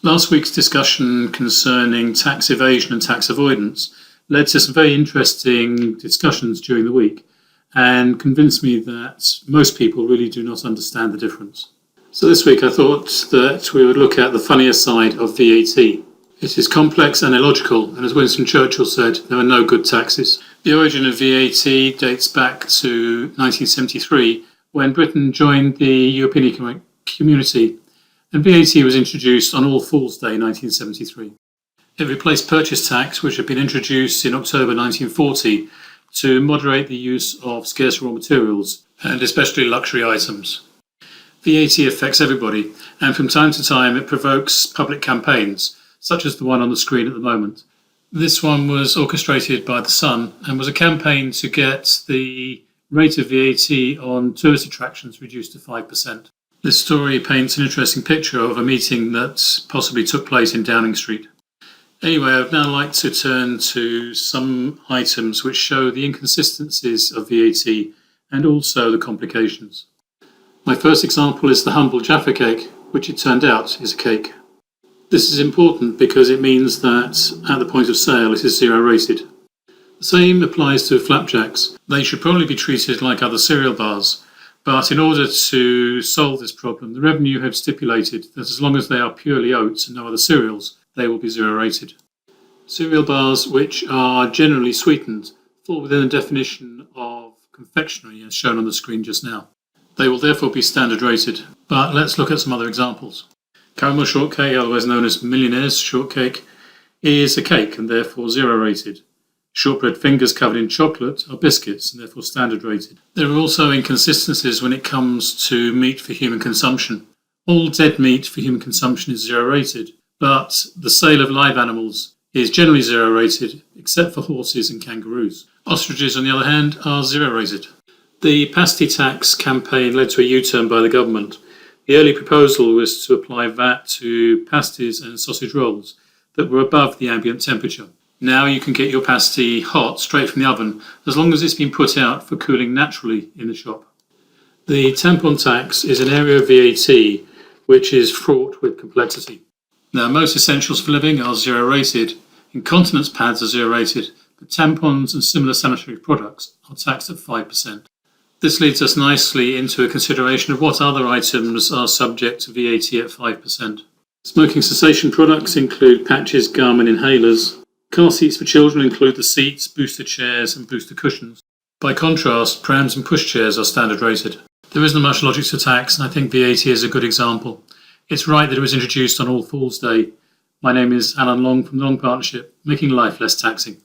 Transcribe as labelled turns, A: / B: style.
A: Last week's discussion concerning tax evasion and tax avoidance led to some very interesting discussions during the week and convinced me that most people really do not understand the difference. So this week I thought that we would look at the funnier side of VAT. It is complex and illogical, and as Winston Churchill said, there are no good taxes. The origin of VAT dates back to 1973, when Britain joined the European Economic Community, and VAT was introduced on All Fools' Day 1973. It replaced purchase tax, which had been introduced in October 1940 to moderate the use of scarce raw materials, and especially luxury items. VAT affects everybody, and from time to time it provokes public campaigns, such as the one on the screen at the moment. This one was orchestrated by The Sun and was a campaign to get the rate of VAT on tourist attractions reduced to 5%. This story paints an interesting picture of a meeting that possibly took place in Downing Street. Anyway, I'd now like to turn to some items which show the inconsistencies of VAT and also the complications. My first example is the humble Jaffa cake, which it turned out is a cake. This is important because it means that at the point of sale it is zero rated. The same applies to Flatjacks. They should probably be treated like other cereal bars, but in order to solve this problem, the revenue have stipulated that as long as they are purely oats and no other cereals, they will be zero rated. Cereal bars which are generally sweetened fall within the definition of confectionery as shown on the screen just now. They will therefore be standard rated, but let's look at some other examples. Caramel shortcake, otherwise known as millionaire's shortcake, is a cake and therefore zero rated. Shortbread fingers covered in chocolate are biscuits and therefore standard rated. There are also inconsistencies when it comes to meat for human consumption. All dead meat for human consumption is zero rated, but the sale of live animals is generally zero rated except for horses and kangaroos. Ostriches, on the other hand, are zero rated. The Pasty tax campaign led to a U-turn by the government. The early proposal was to apply VAT to pasties and sausage rolls that were above the ambient temperature. Now you can get your pasty hot straight from the oven as long as it's been put out for cooling naturally in the shop. The tampon tax is an area of VAT which is fraught with complexity. Now most essentials for living are zero rated, incontinence pads are zero rated, but tampons and similar sanitary products are taxed at 5%. This leads us nicely into a consideration of what other items are subject to VAT at 5%. Smoking cessation products include patches, gum and inhalers. Car seats for children include the seats, booster chairs and booster cushions. By contrast, prams and pushchairs are standard rated. There isn't much logic to tax, and I think VAT is a good example. It's right that it was introduced on All Fools' Day. My name is Alan Long from the Long Partnership, making life less taxing.